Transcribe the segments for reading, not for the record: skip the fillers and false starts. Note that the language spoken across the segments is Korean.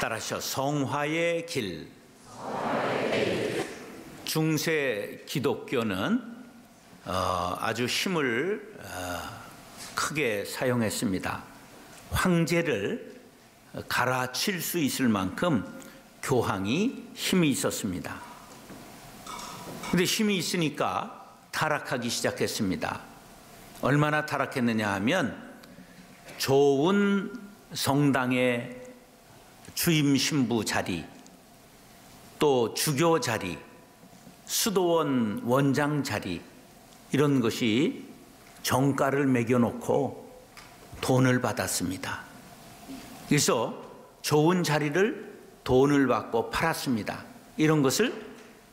따라서 성화의 길. 중세 기독교는 아주 힘을 크게 사용했습니다. 황제를 갈아칠 수 있을 만큼 교황이 힘이 있었습니다. 그런데 힘이 있으니까 타락하기 시작했습니다. 얼마나 타락했느냐 하면 좋은 성당의 주임 신부 자리, 또 주교 자리, 수도원 원장 자리, 이런 것이 정가를 매겨놓고 돈을 받았습니다. 그래서 좋은 자리를 돈을 받고 팔았습니다. 이런 것을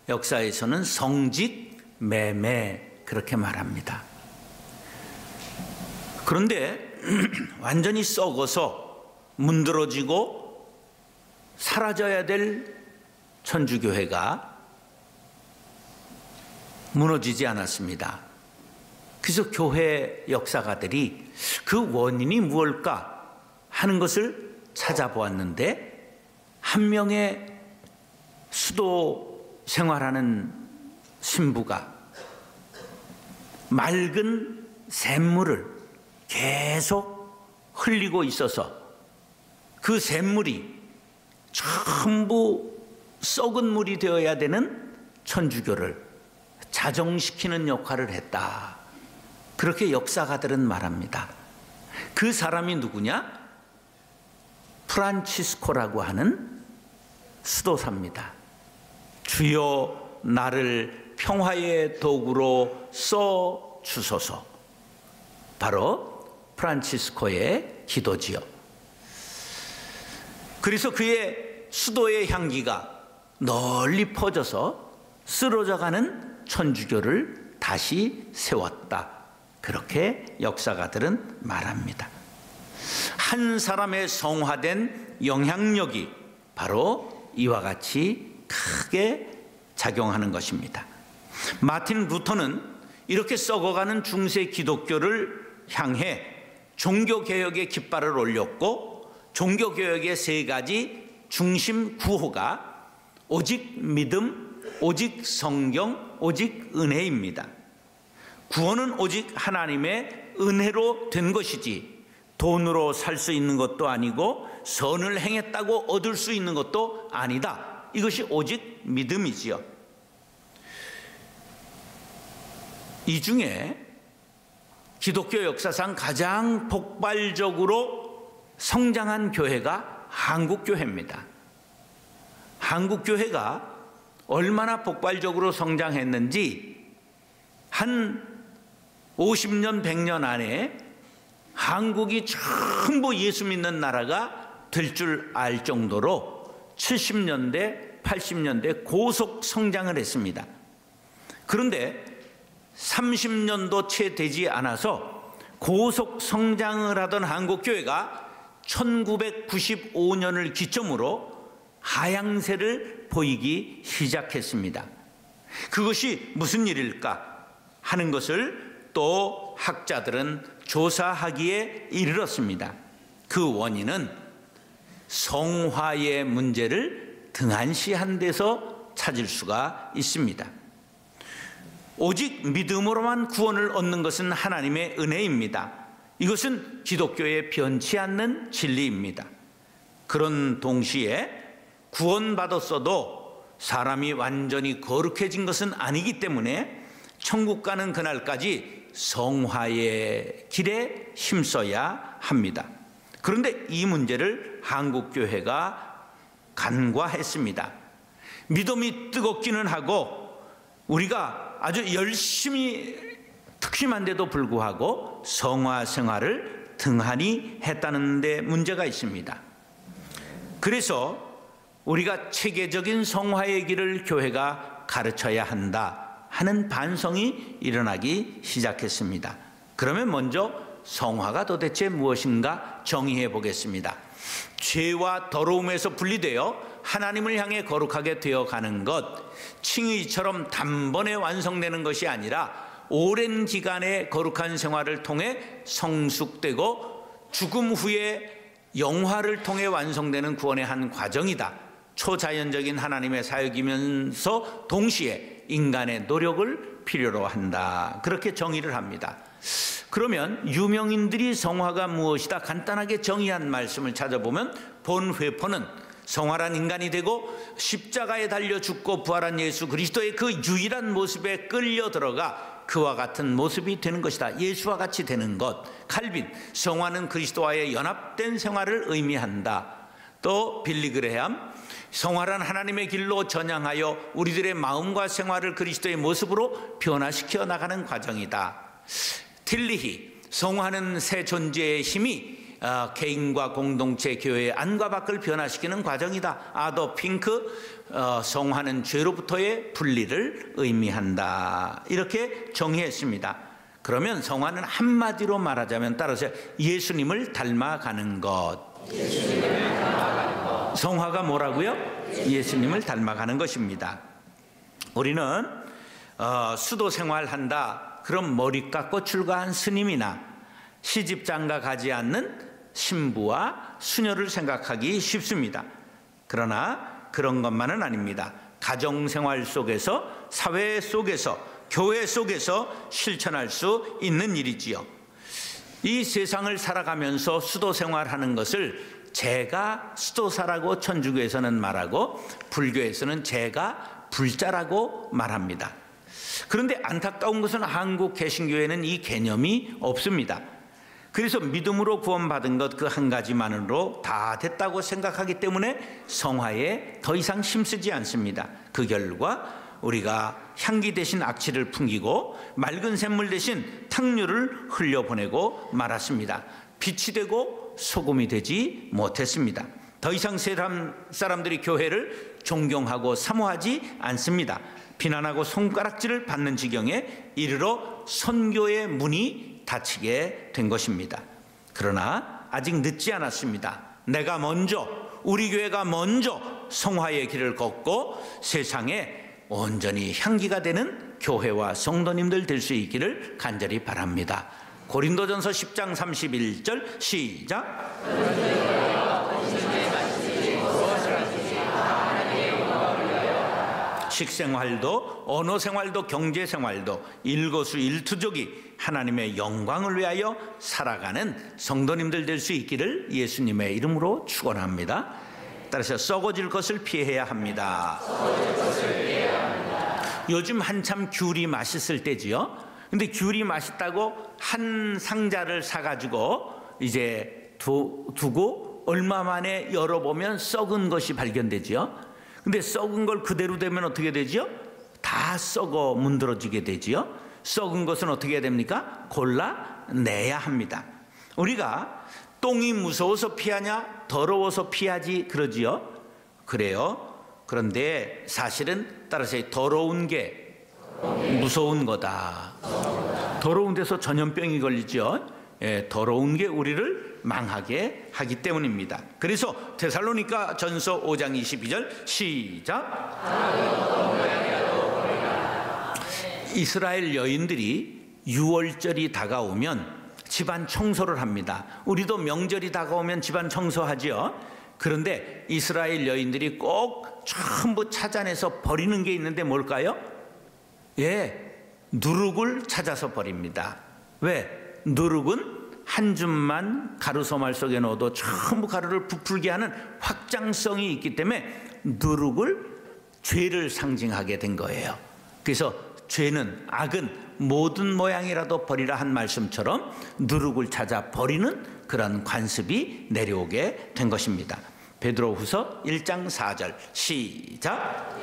역사에서는 성직 매매 그렇게 말합니다. 그런데 완전히 썩어서 문드러지고 사라져야 될 천주교회가 무너지지 않았습니다. 그래서 교회 역사가들이 그 원인이 무엇일까 하는 것을 찾아보았는데, 한 명의 수도 생활하는 신부가 맑은 샘물을 계속 흘리고 있어서 그 샘물이 전부 썩은 물이 되어야 되는 천주교를 자정시키는 역할을 했다. 그렇게 역사가들은 말합니다. 그 사람이 누구냐? 프란치스코라고 하는 수도사입니다. 주여 나를 평화의 도구로 써 주소서. 바로 프란치스코의 기도지요. 그래서 그의 수도의 향기가 널리 퍼져서 쓰러져가는 천주교를 다시 세웠다. 그렇게 역사가들은 말합니다. 한 사람의 성화된 영향력이 바로 이와 같이 크게 작용하는 것입니다. 마틴 루터는 이렇게 썩어가는 중세 기독교를 향해 종교개혁의 깃발을 올렸고, 종교개혁의 세 가지 중심 구호가 오직 믿음, 오직 성경, 오직 은혜입니다. 구원은 오직 하나님의 은혜로 된 것이지 돈으로 살 수 있는 것도 아니고 선을 행했다고 얻을 수 있는 것도 아니다. 이것이 오직 믿음이지요. 이 중에 기독교 역사상 가장 폭발적으로 성장한 교회가 한국교회입니다. 한국교회가 얼마나 폭발적으로 성장했는지 한 50년, 100년 안에 한국이 전부 예수 믿는 나라가 될 줄 알 정도로 70년대, 80년대 고속 성장을 했습니다. 그런데 30년도 채 되지 않아서 고속 성장을 하던 한국교회가 1995년을 기점으로 하향세를 보이기 시작했습니다. 그것이 무슨 일일까 하는 것을 또 학자들은 조사하기에 이르렀습니다. 그 원인은 성화의 문제를 등한시한 데서 찾을 수가 있습니다. 오직 믿음으로만 구원을 얻는 것은 하나님의 은혜입니다. 이것은 기독교의 변치 않는 진리입니다. 그런 동시에 구원받았어도 사람이 완전히 거룩해진 것은 아니기 때문에 천국 가는 그날까지 성화의 길에 힘써야 합니다. 그런데 이 문제를 한국교회가 간과했습니다. 믿음이 뜨겁기는 하고 우리가 아주 열심히 특심한데도 불구하고 성화 생활을 등한히 했다는 데 문제가 있습니다. 그래서 우리가 체계적인 성화의 길을 교회가 가르쳐야 한다 하는 반성이 일어나기 시작했습니다. 그러면 먼저 성화가 도대체 무엇인가 정의해 보겠습니다. 죄와 더러움에서 분리되어 하나님을 향해 거룩하게 되어가는 것, 칭의처럼 단번에 완성되는 것이 아니라 오랜 기간의 거룩한 생활을 통해 성숙되고 죽음 후에 영화를 통해 완성되는 구원의 한 과정이다. 초자연적인 하나님의 사역이면서 동시에 인간의 노력을 필요로 한다. 그렇게 정의를 합니다. 그러면 유명인들이 성화가 무엇이다 간단하게 정의한 말씀을 찾아보면 본회포는 성화란 인간이 되고 십자가에 달려 죽고 부활한 예수 그리스도의 그 유일한 모습에 끌려 들어가 그와 같은 모습이 되는 것이다. 예수와 같이 되는 것. 칼빈, 성화는 그리스도와의 연합된 생활을 의미한다. 또 빌리 그레함, 성화란 하나님의 길로 전향하여 우리들의 마음과 생활을 그리스도의 모습으로 변화시켜 나가는 과정이다. 틸리히, 성화는 새 존재의 힘이 개인과 공동체, 교회의 안과 밖을 변화시키는 과정이다. 아더 핑크, 성화는 죄로부터의 분리를 의미한다. 이렇게 정의했습니다. 그러면 성화는 한마디로 말하자면 따라서 예수님을 닮아가는 것. 성화가 뭐라고요? 예수님을 닮아가는 것입니다. 우리는 수도 생활한다. 그럼 머리 깎고 출가한 스님이나 시집장가 가지 않는 신부와 수녀를 생각하기 쉽습니다. 그러나 그런 것만은 아닙니다. 가정생활 속에서, 사회 속에서, 교회 속에서 실천할 수 있는 일이지요. 이 세상을 살아가면서 수도 생활하는 것을 제가 수도사라고 천주교에서는 말하고 불교에서는 제가 불자라고 말합니다. 그런데 안타까운 것은 한국 개신교회는 이 개념이 없습니다. 그래서 믿음으로 구원받은 것 그 한 가지만으로 다 됐다고 생각하기 때문에 성화에 더 이상 힘쓰지 않습니다. 그 결과 우리가 향기 대신 악취를 풍기고 맑은 샘물 대신 탕류를 흘려보내고 말았습니다. 빛이 되고 소금이 되지 못했습니다. 더 이상 사람들이 교회를 존경하고 사모하지 않습니다. 비난하고 손가락질을 받는 지경에 이르러 선교의 문이 닫히게 된 것입니다. 그러나 아직 늦지 않았습니다. 내가 먼저, 우리 교회가 먼저 성화의 길을 걷고 세상에 온전히 향기가 되는 교회와 성도님들 될 수 있기를 간절히 바랍니다. 고린도전서 10장 31절 시작. 식생활도 언어생활도 경제생활도 일거수일투족이 하나님의 영광을 위하여 살아가는 성도님들 될 수 있기를 예수님의 이름으로 축원합니다. 따라서 썩어질 것을 피해야 합니다. 요즘 한참 귤이 맛있을 때지요. 근데 귤이 맛있다고 한 상자를 사가지고 이제 두고 얼마 만에 열어보면 썩은 것이 발견되지요. 근데 썩은 걸 그대로 되면 어떻게 되지요? 다 썩어 문드러지게 되지요. 썩은 것은 어떻게 해야 됩니까? 골라내야 합니다. 우리가 똥이 무서워서 피하냐? 더러워서 피하지 그러지요? 그래요. 그런데 사실은 따라서 더러운 게 무서운 거다. 더러운 데서 전염병이 걸리죠. 더러운 게 우리를 망하게 하기 때문입니다. 그래서 데살로니가 전서 5장 22절 시작. 이스라엘 여인들이 6월절이 다가오면 집안 청소를 합니다. 우리도 명절이 다가오면 집안 청소하지요. 그런데 이스라엘 여인들이 꼭 전부 찾아내서 버리는 게 있는데 뭘까요? 누룩을 찾아서 버립니다. 왜? 누룩은 한 줌만 가루 소말 속에 넣어도 전부 가루를 부풀게 하는 확장성이 있기 때문에 누룩을 죄를 상징하게 된 거예요. 그래서 죄는, 악은 모든 모양이라도 버리라 한 말씀처럼 누룩을 찾아 버리는 그런 관습이 내려오게 된 것입니다. 베드로후서 1장 4절 시작.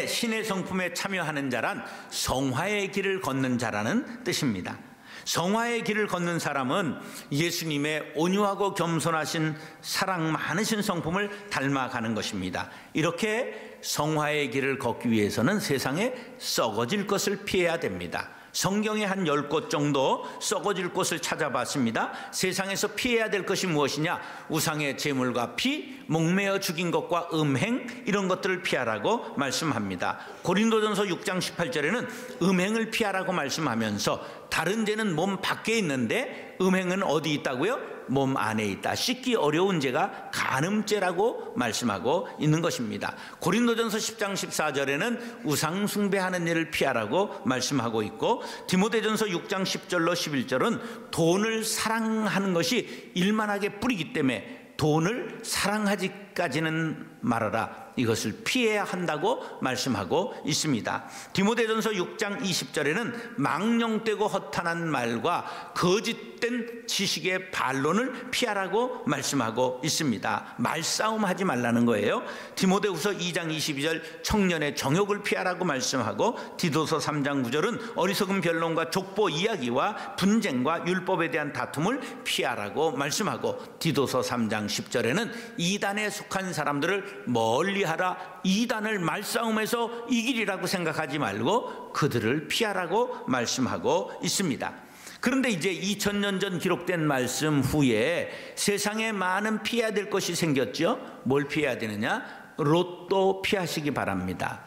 신의 성품에 참여하는 자란 성화의 길을 걷는 자라는 뜻입니다. 성화의 길을 걷는 사람은 예수님의 온유하고 겸손하신 사랑 많으신 성품을 닮아가는 것입니다. 이렇게 성화의 길을 걷기 위해서는 세상에 썩어질 것을 피해야 됩니다. 성경에 한 10곳 정도 썩어질 곳을 찾아봤습니다. 세상에서 피해야 될 것이 무엇이냐? 우상의 제물과 피, 목매어 죽인 것과 음행, 이런 것들을 피하라고 말씀합니다. 고린도전서 6장 18절에는 음행을 피하라고 말씀하면서 다른 죄는 몸 밖에 있는데 음행은 어디 있다고요? 몸 안에 있다. 씻기 어려운 죄가 간음죄라고 말씀하고 있는 것입니다. 고린도전서 10장 14절에는 우상 숭배하는 일을 피하라고 말씀하고 있고, 디모데전서 6장 10절로 11절은 돈을 사랑하는 것이 일만하게 뿌리기 때문에 돈을 사랑하지까지는 말아라, 이것을 피해야 한다고 말씀하고 있습니다. 디모데전서 6장 20절에는 망령되고 허탄한 말과 거짓된 지식의 반론을 피하라고 말씀하고 있습니다. 말싸움하지 말라는 거예요. 디모데후서 2장 22절 청년의 정욕을 피하라고 말씀하고, 디도서 3장 9절은 어리석은 변론과 족보 이야기와 분쟁과 율법에 대한 다툼을 피하라고 말씀하고, 디도서 3장 10절에는 이단에 속한 사람들을 멀리 하라, 이단을 말싸움에서 이기리라고 생각하지 말고 그들을 피하라고 말씀하고 있습니다. 그런데 이제 2000년 전 기록된 말씀 후에 세상에 많은 피해야 될 것이 생겼죠. 뭘 피해야 되느냐? 로또 피하시기 바랍니다.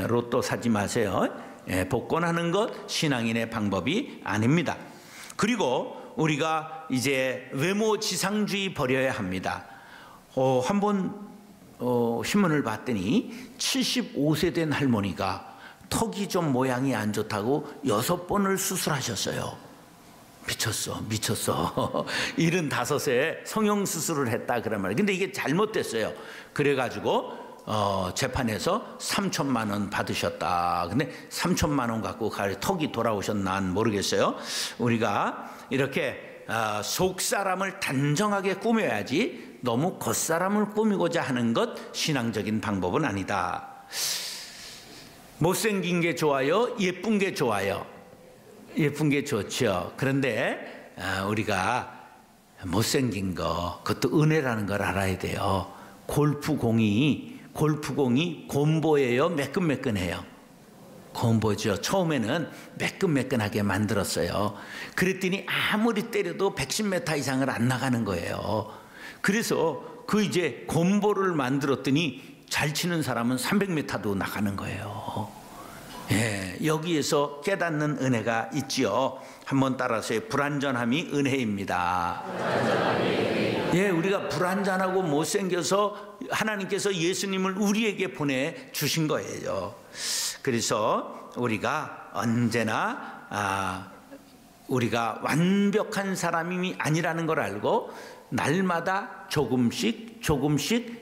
로또 사지 마세요. 복권하는 것 신앙인의 방법이 아닙니다. 그리고 우리가 이제 외모지상주의 버려야 합니다. 한번 신문을 봤더니 75세 된 할머니가 턱이 좀 모양이 안 좋다고 6번을 수술하셨어요. 미쳤어. 75세에 성형수술을 했다 그런 말이에요. 근데 이게 잘못됐어요. 그래가지고 재판에서 3천만 원 받으셨다. 근데 3천만 원 갖고 턱이 돌아오셨나 모르겠어요. 우리가 이렇게 속사람을 단정하게 꾸며야지 너무 겉사람을 꾸미고자 하는 것 신앙적인 방법은 아니다. 못생긴 게 좋아요? 예쁜 게 좋아요? 예쁜 게 좋죠. 그런데 우리가 못생긴 거, 그것도 은혜라는 걸 알아야 돼요. 골프공이 곰보예요? 매끈매끈해요? 곰보죠. 처음에는 매끈매끈하게 만들었어요. 그랬더니 아무리 때려도 110m 이상을 안 나가는 거예요. 그래서 이제 곰보를 만들었더니 잘 치는 사람은 300m도 나가는 거예요. 여기에서 깨닫는 은혜가 있지요. 한번 따라서요. 불완전함이 은혜입니다. 우리가 불완전하고 못생겨서 하나님께서 예수님을 우리에게 보내주신 거예요. 그래서 우리가 언제나 우리가 완벽한 사람이 아니라는 걸 알고 날마다 조금씩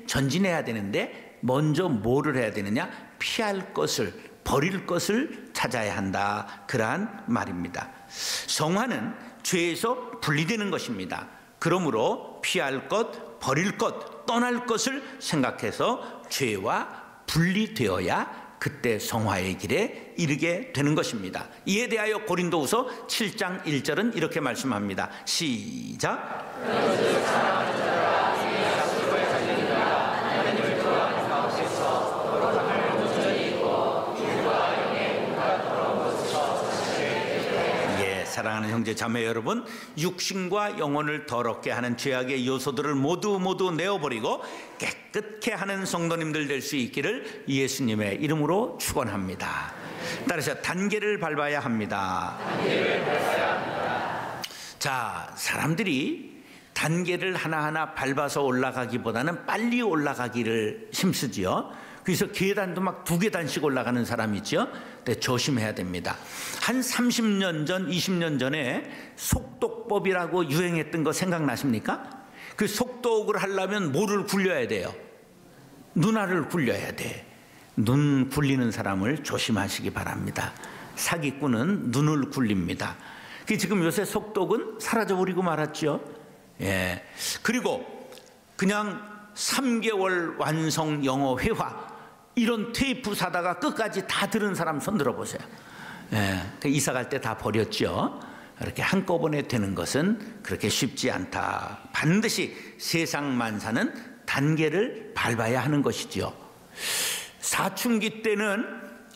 전진해야 되는데, 먼저 뭐를 해야 되느냐? 피할 것을, 버릴 것을 찾아야 한다, 그러한 말입니다. 성화는 죄에서 분리되는 것입니다. 그러므로 피할 것, 버릴 것, 떠날 것을 생각해서 죄와 분리되어야 그때 성화의 길에 이르게 되는 것입니다. 이에 대하여 고린도후서 7장 1절은 이렇게 말씀합니다. 시작. 사랑하는 형제 자매 여러분, 육신과 영혼을 더럽게 하는 죄악의 요소들을 모두 내어버리고 깨끗게 하는 성도님들 될 수 있기를 예수님의 이름으로 축원합니다. 따라서 단계를 밟아야 합니다. 자, 사람들이 단계를 하나하나 밟아서 올라가기보다는 빨리 올라가기를 힘쓰지요. 그래서 계단도 막 2계단씩 올라가는 사람이 있죠. 근데 조심해야 됩니다. 한 30년 전, 20년 전에 속독법이라고 유행했던 거 생각나십니까? 그 속독을 하려면 뭐를 굴려야 돼요? 눈알을 굴려야 돼. 눈 굴리는 사람을 조심하시기 바랍니다. 사기꾼은 눈을 굴립니다. 지금 요새 속독은 사라져버리고 말았죠. 그리고 그냥 3개월 완성 영어 회화, 이런 테이프 사다가 끝까지 다 들은 사람 손 들어보세요. 이사 갈 때 다 버렸죠. 이렇게 한꺼번에 되는 것은 그렇게 쉽지 않다. 반드시 세상 만사는 단계를 밟아야 하는 것이죠. 사춘기 때는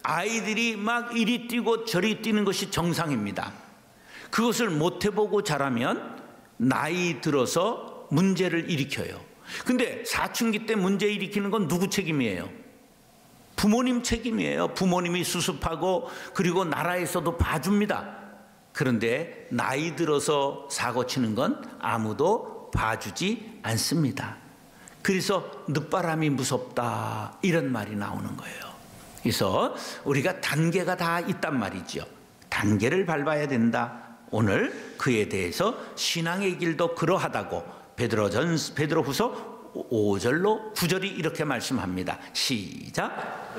아이들이 막 이리 뛰고 저리 뛰는 것이 정상입니다. 그것을 못 해보고 자라면 나이 들어서 문제를 일으켜요. 근데 사춘기 때 문제 일으키는 건 누구 책임이에요? 부모님 책임이에요. 부모님이 수습하고 그리고 나라에서도 봐줍니다. 그런데 나이 들어서 사고 치는 건 아무도 봐주지 않습니다. 그래서 늦바람이 무섭다 이런 말이 나오는 거예요. 그래서 우리가 단계가 다 있단 말이죠. 단계를 밟아야 된다. 오늘 그에 대해서 신앙의 길도 그러하다고 베드로후서 5절로 9절이 이렇게 말씀합니다. 시작.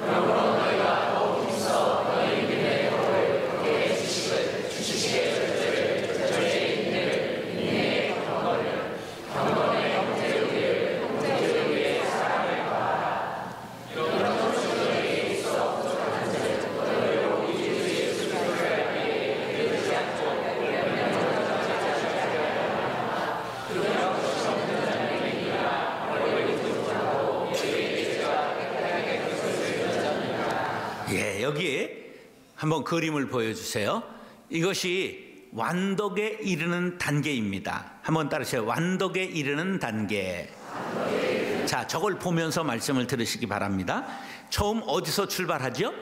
여기 한번 그림을 보여주세요. 이것이 완덕에 이르는 단계입니다. 한번 따라하세요. 완덕에 이르는 단계. 자, 저걸 보면서 말씀을 들으시기 바랍니다. 처음 어디서 출발하죠?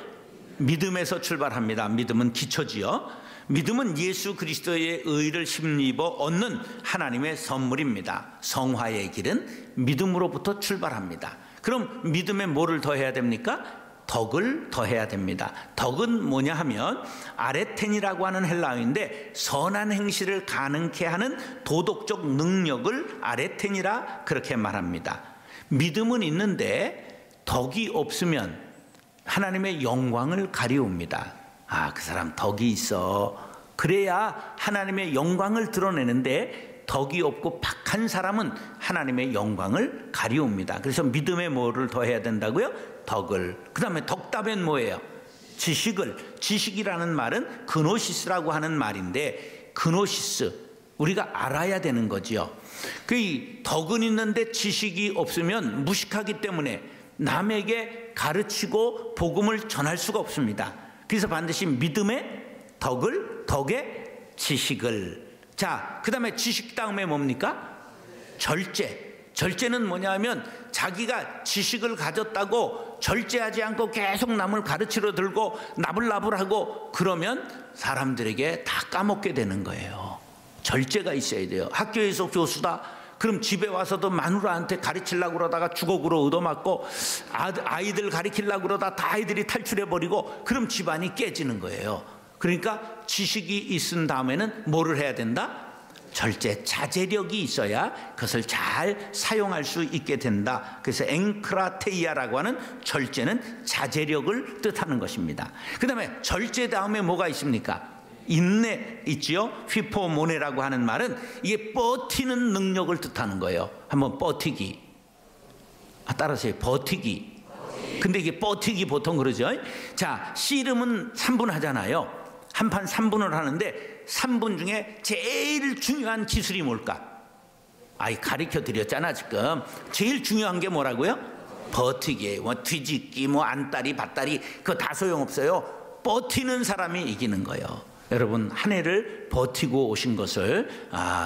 믿음에서 출발합니다. 믿음은 기초지요. 믿음은 예수 그리스도의 의를 힘입어 얻는 하나님의 선물입니다. 성화의 길은 믿음으로부터 출발합니다. 그럼 믿음에 뭐를 더해야 됩니까? 덕을 더해야 됩니다. 덕은 뭐냐 하면 아레텐이라고 하는 헬라어인데 선한 행실을 가능케 하는 도덕적 능력을 아레텐이라 그렇게 말합니다. 믿음은 있는데 덕이 없으면 하나님의 영광을 가리웁니다. 아, 그 사람 덕이 있어. 그래야 하나님의 영광을 드러내는데 덕이 없고 박한 사람은 하나님의 영광을 가리웁니다. 그래서 믿음에 뭐를 더해야 된다고요? 덕을. 그 다음에 덕다면 뭐예요? 지식을. 지식이라는 말은 그노시스라고 하는 말인데 그노시스, 우리가 알아야 되는 거지요. 그 덕은 있는데 지식이 없으면 무식하기 때문에 남에게 가르치고 복음을 전할 수가 없습니다. 그래서 반드시 믿음의 덕을, 덕의 지식을. 자, 그 다음에 지식 다음에 뭡니까? 절제. 절제는 뭐냐면 자기가 지식을 가졌다고 절제하지 않고 계속 남을 가르치러 들고 나불나불하고 그러면 사람들에게 다 까먹게 되는 거예요. 절제가 있어야 돼요. 학교에서 교수다. 그럼 집에 와서도 마누라한테 가르치려고 그러다가 주걱으로 얻어맞고 아이들 가르치려고 그러다 다 아이들이 탈출해버리고 그럼 집안이 깨지는 거예요. 그러니까 지식이 있은 다음에는 뭐를 해야 된다? 절제, 자제력이 있어야 그것을 잘 사용할 수 있게 된다. 그래서 엥크라테이아라고 하는 절제는 자제력을 뜻하는 것입니다. 그 다음에 절제 다음에 뭐가 있습니까? 인내 있지요. 휘포모네라고 하는 말은 이게 버티는 능력을 뜻하는 거예요. 한번 버티기. 따라서요. 버티기. 근데 이게 버티기 보통 그러죠. 자, 씨름은 3분 하잖아요. 한 판 3분을 하는데 3분 중에 제일 중요한 기술이 뭘까? 아이, 가르쳐 드렸잖아 지금. 제일 중요한 게 뭐라고요? 버티기. 뭐 뒤집기, 뭐 안다리, 밭다리 그거 다 소용없어요. 버티는 사람이 이기는 거예요. 여러분, 한 해를 버티고 오신 것을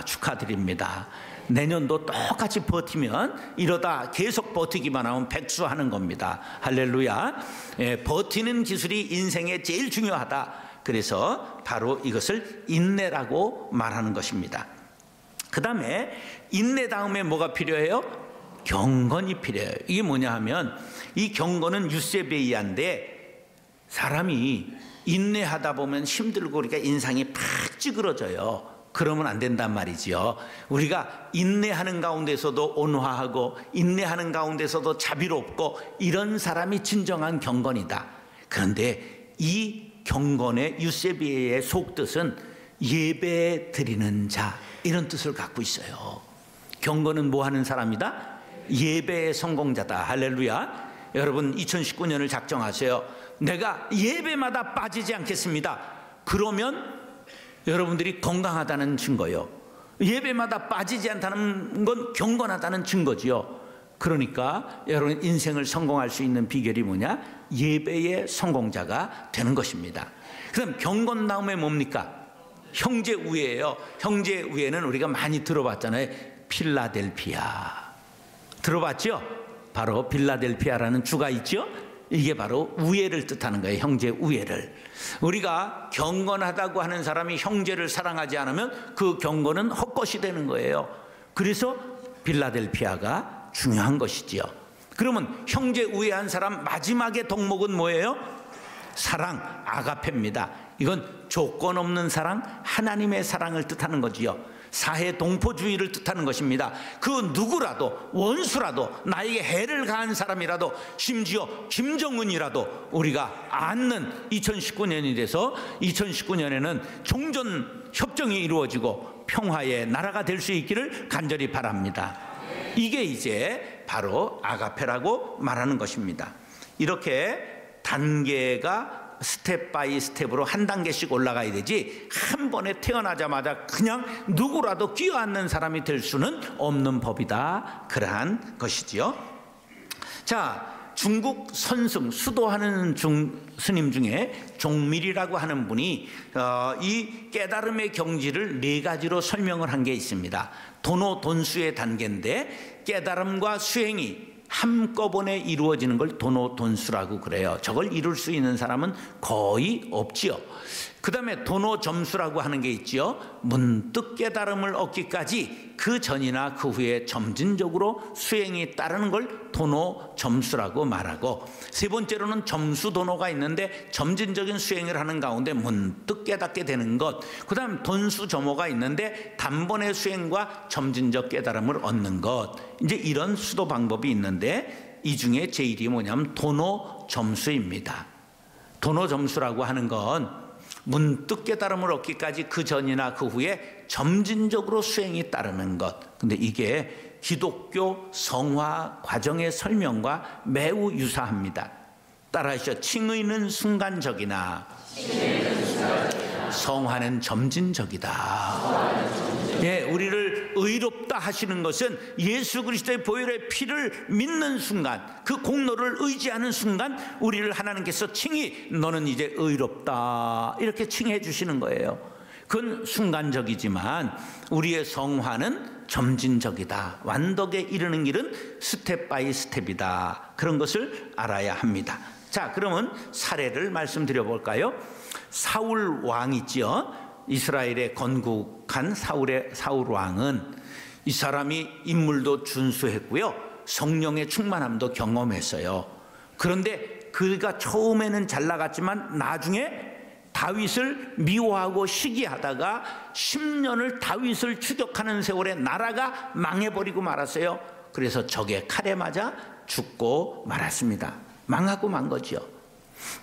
축하드립니다. 내년도 똑같이 버티면 이러다 계속 버티기만 하면 백수하는 겁니다. 할렐루야. 버티는 기술이 인생에 제일 중요하다. 그래서 바로 이것을 인내라고 말하는 것입니다. 그 다음에 인내 다음에 뭐가 필요해요? 경건이 필요해요. 이게 뭐냐 하면 이 경건은 유세베이아인데 사람이 인내하다 보면 힘들고 그러니까 인상이 팍 찌그러져요. 그러면 안 된단 말이지요. 우리가 인내하는 가운데서도 온화하고 인내하는 가운데서도 자비롭고 이런 사람이 진정한 경건이다. 그런데 이 경건의 유세비의 속뜻은 예배 드리는 자 이런 뜻을 갖고 있어요. 경건은 뭐 하는 사람이다? 예배의 성공자다. 할렐루야. 여러분 2019년을 작정하세요. 내가 예배마다 빠지지 않겠습니다. 그러면 여러분들이 건강하다는 증거요. 예배마다 빠지지 않다는 건 경건하다는 증거지요. 그러니까 여러분 인생을 성공할 수 있는 비결이 뭐냐? 예배의 성공자가 되는 것입니다. 그 다음 경건 다음에 뭡니까? 형제 우애예요. 형제 우애는 우리가 많이 들어봤잖아요. 필라델피아 들어봤죠? 바로 필라델피아라는 주가 있죠? 이게 바로 우애를 뜻하는 거예요. 형제 우애를. 우리가 경건하다고 하는 사람이 형제를 사랑하지 않으면 그 경건은 헛것이 되는 거예요. 그래서 필라델피아가 중요한 것이지요. 그러면 형제 우애한 사람 마지막의 덕목은 뭐예요? 사랑, 아가페입니다. 이건 조건 없는 사랑, 하나님의 사랑을 뜻하는 거지요. 사해 동포주의를 뜻하는 것입니다. 그 누구라도, 원수라도, 나에게 해를 가한 사람이라도, 심지어 김정은이라도 우리가 안는 2019년이 돼서 2019년에는 종전 협정이 이루어지고 평화의 나라가 될 수 있기를 간절히 바랍니다. 이게 이제 바로 아가페라고 말하는 것입니다. 이렇게 단계가 스텝 바이 스텝으로 한 단계씩 올라가야 되지, 한 번에 태어나자마자 그냥 누구라도 끼어앉는 사람이 될 수는 없는 법이다. 그러한 것이지요. 자, 중국 선승 수도하는 스님 중에 종밀이라고 하는 분이 이 깨달음의 경지를 네 가지로 설명을 한 게 있습니다. 도노돈수의 단계인데 깨달음과 수행이 한꺼번에 이루어지는 걸 도노돈수라고 그래요. 저걸 이룰 수 있는 사람은 거의 없지요. 그 다음에 도노점수라고 하는 게 있지요. 문득 깨달음을 얻기까지 그 전이나 그 후에 점진적으로 수행이 따르는 걸 도노점수라고 말하고, 세 번째로는 점수도노가 있는데 점진적인 수행을 하는 가운데 문득 깨닫게 되는 것, 그 다음 돈수점호가 있는데 단번의 수행과 점진적 깨달음을 얻는 것, 이제 이런 수도 방법이 있는데 이 중에 제일이 뭐냐면 도노점수입니다. 도노점수라고 하는 건 문득 깨달음을 얻기까지 그 전이나 그 후에 점진적으로 수행이 따르는 것. 근데 이게 기독교 성화 과정의 설명과 매우 유사합니다. 따라하시죠. 칭의는 순간적이나 성화는 점진적이다. 예, 우리를 의롭다 하시는 것은 예수 그리스도의 보혈의 피를 믿는 순간, 그 공로를 의지하는 순간 우리를 하나님께서 칭히 너는 이제 의롭다 이렇게 칭해 주시는 거예요. 그건 순간적이지만 우리의 성화는 점진적이다. 완덕에 이르는 길은 스텝 바이 스텝이다. 그런 것을 알아야 합니다. 자, 그러면 사례를 말씀드려 볼까요? 사울 왕 있지요. 이스라엘에 건국한 사울 왕은 이 사람이 인물도 준수했고요, 성령의 충만함도 경험했어요. 그런데 그가 처음에는 잘 나갔지만 나중에 다윗을 미워하고 시기하다가 10년을 다윗을 추격하는 세월에 나라가 망해버리고 말았어요. 그래서 적의 칼에 맞아 죽고 말았습니다. 망하고 만 거죠.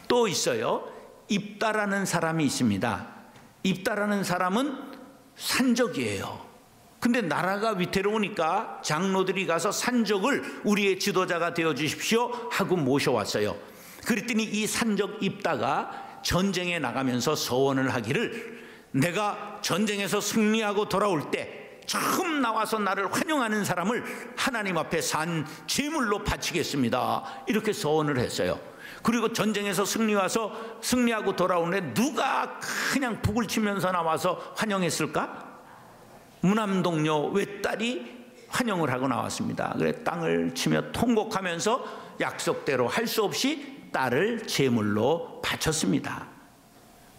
또 있어요. 입다라는 사람이 있습니다. 입다라는 사람은 산적이에요. 근데 나라가 위태로우니까 장로들이 가서 산적을 우리의 지도자가 되어 주십시오 하고 모셔왔어요. 그랬더니 이 산적 입다가 전쟁에 나가면서 서원을 하기를, 내가 전쟁에서 승리하고 돌아올 때 처음 나와서 나를 환영하는 사람을 하나님 앞에 산 제물로 바치겠습니다. 이렇게 서원을 했어요. 그리고 전쟁에서 승리하고 돌아오는데 누가 그냥 북을 치면서 나와서 환영했을까? 무남동녀 외딸이 환영을 하고 나왔습니다. 그래 땅을 치며 통곡하면서 약속대로 할 수 없이 딸을 제물로 바쳤습니다.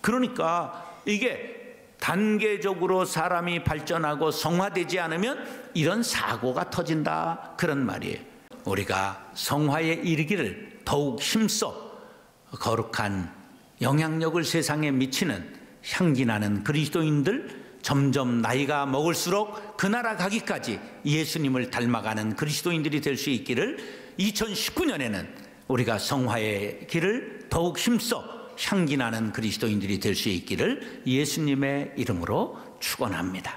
그러니까 이게 단계적으로 사람이 발전하고 성화되지 않으면 이런 사고가 터진다, 그런 말이에요. 우리가 성화에 이르기를 더욱 힘써 거룩한 영향력을 세상에 미치는 향기나는 그리스도인들, 점점 나이가 먹을수록 그 나라 가기까지 예수님을 닮아가는 그리스도인들이 될 수 있기를, 2019년에는 우리가 성화의 길을 더욱 힘써 향기나는 그리스도인들이 될 수 있기를 예수님의 이름으로 축원합니다.